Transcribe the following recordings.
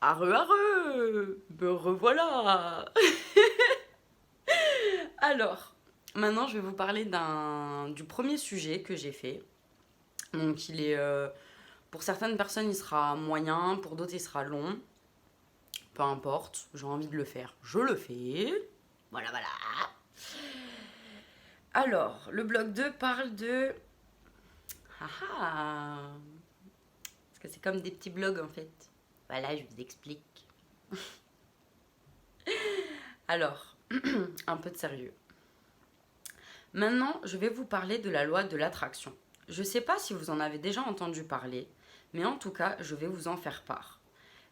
Arre arre, me revoilà. Alors, maintenant je vais vous parler du premier sujet que j'ai fait. Donc pour certaines personnes il sera moyen, pour d'autres il sera long. Peu importe, j'ai envie de le faire, je le fais. Voilà, voilà. Alors, le bloc 2 parle de... Ah ah. Parce que c'est comme des petits blogs en fait. Voilà, je vous explique. Alors, un peu de sérieux. Maintenant, je vais vous parler de la loi de l'attraction. Je ne sais pas si vous en avez déjà entendu parler, mais en tout cas, je vais vous en faire part.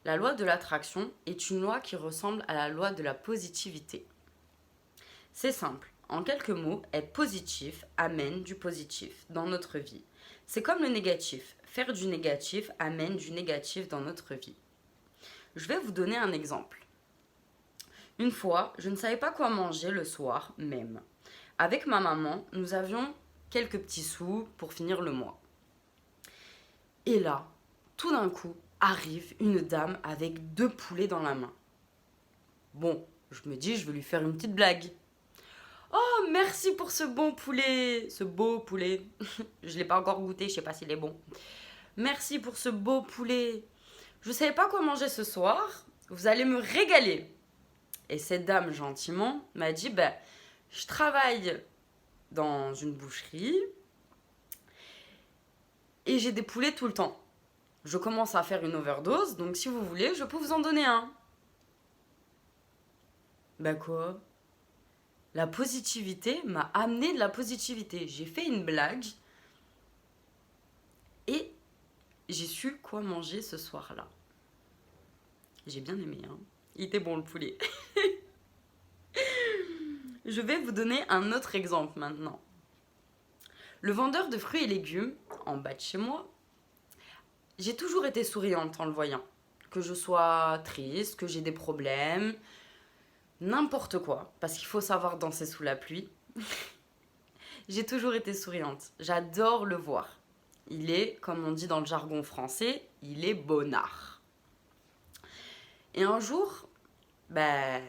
La loi de l'attraction est une loi qui ressemble à la loi de la positivité. C'est simple. En quelques mots, être positif amène du positif dans notre vie. C'est comme le négatif. Faire du négatif amène du négatif dans notre vie. Je vais vous donner un exemple. Une fois, je ne savais pas quoi manger le soir même. Avec ma maman, nous avions quelques petits sous pour finir le mois. Et là, tout d'un coup, arrive une dame avec 2 poulets dans la main. Bon, je me dis, je vais lui faire une petite blague. Oh, merci pour ce bon poulet, ce beau poulet. Je ne l'ai pas encore goûté, je sais pas s'il est bon. Merci pour ce beau poulet. Je ne savais pas quoi manger ce soir. Vous allez me régaler. Et cette dame, gentiment, m'a dit, je travaille dans une boucherie et j'ai des poulets tout le temps. Je commence à faire une overdose, donc si vous voulez, je peux vous en donner un. Quoi? La positivité m'a amené de la positivité. J'ai fait une blague et j'ai su quoi manger ce soir-là. J'ai bien aimé, hein. Il était bon le poulet. Je vais vous donner un autre exemple maintenant. Le vendeur de fruits et légumes, en bas de chez moi, j'ai toujours été souriante en le voyant. Que je sois triste, que j'ai des problèmes, n'importe quoi. Parce qu'il faut savoir danser sous la pluie. J'ai toujours été souriante. J'adore le voir. Il est, comme on dit dans le jargon français, il est bonnard. Et un jour, je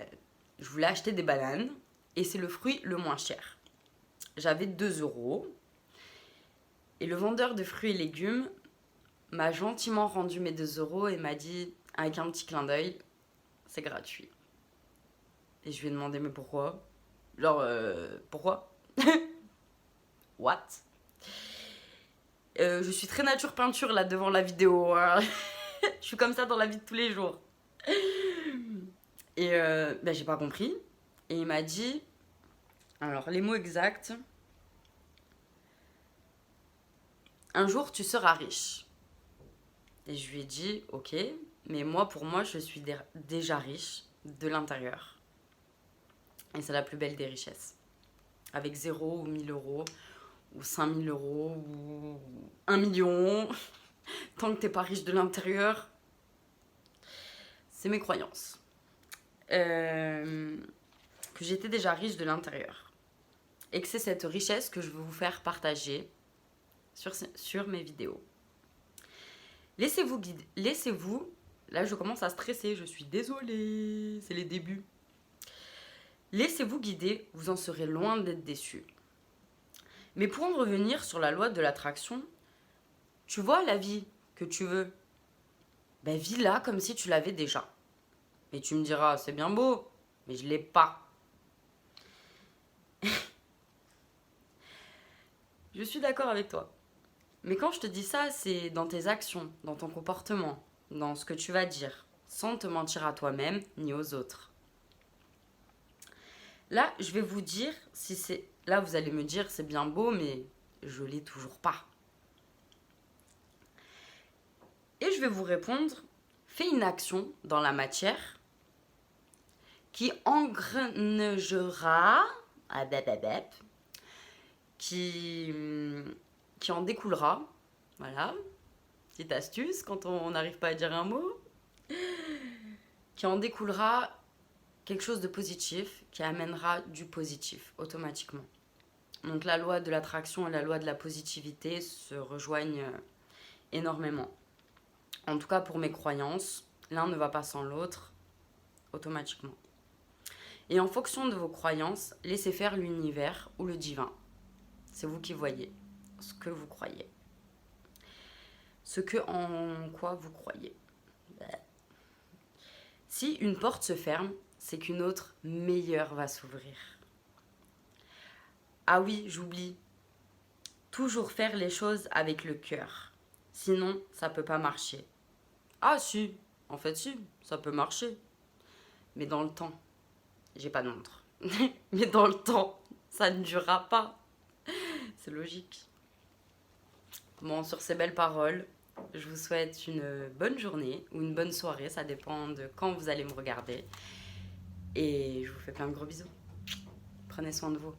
voulais acheter des bananes et c'est le fruit le moins cher. J'avais 2 € et le vendeur de fruits et légumes m'a gentiment rendu mes 2 € et m'a dit, avec un petit clin d'œil, c'est gratuit. Et je lui ai demandé, mais pourquoi? Genre, pourquoi? What? Je suis très nature peinture là devant la vidéo. Hein. Je suis comme ça dans la vie de tous les jours. Et j'ai pas compris. Et il m'a dit, alors les mots exacts, un jour tu seras riche. Et je lui ai dit, ok, mais pour moi, je suis déjà riche de l'intérieur. Et c'est la plus belle des richesses. Avec 0 ou 1 000 € ou 5 000 € ou 1 million, tant que t'es pas riche de l'intérieur, c'est mes croyances. Que j'étais déjà riche de l'intérieur. Et que c'est cette richesse que je veux vous faire partager sur mes vidéos. Laissez-vous guider. Laissez-vous. Là, je commence à stresser. Je suis désolée. C'est les débuts. Laissez-vous guider. Vous en serez loin d'être déçus. Mais pour en revenir sur la loi de l'attraction, tu vois la vie que tu veux. Vis-la comme si tu l'avais déjà. Mais tu me diras, c'est bien beau, mais je l'ai pas. Je suis d'accord avec toi. Mais quand je te dis ça, c'est dans tes actions, dans ton comportement, dans ce que tu vas dire, sans te mentir à toi-même ni aux autres. Là, je vais vous dire si c'est... Là, vous allez me dire, c'est bien beau, mais je l'ai toujours pas. Et je vais vous répondre, fais une action dans la matière qui engrenagera, qui en découlera. Voilà, petite astuce quand on n'arrive pas à dire un mot. Qui en découlera quelque chose de positif, qui amènera du positif automatiquement. Donc la loi de l'attraction et la loi de la positivité se rejoignent énormément. En tout cas pour mes croyances, L'un ne va pas sans l'autre, automatiquement. Et en fonction de vos croyances, laissez faire l'univers ou le divin. C'est vous qui voyez ce que vous croyez. Ce que en quoi vous croyez. Si une porte se ferme, c'est qu'une autre meilleure va s'ouvrir. Ah oui, j'oublie. Toujours faire les choses avec le cœur. Sinon, ça peut pas marcher. Ah si, en fait si, ça peut marcher. Mais dans le temps, j'ai pas de montre. Mais dans le temps, ça ne durera pas. C'est logique. Bon, sur ces belles paroles, je vous souhaite une bonne journée ou une bonne soirée, ça dépend de quand vous allez me regarder. Et je vous fais plein de gros bisous. Prenez soin de vous.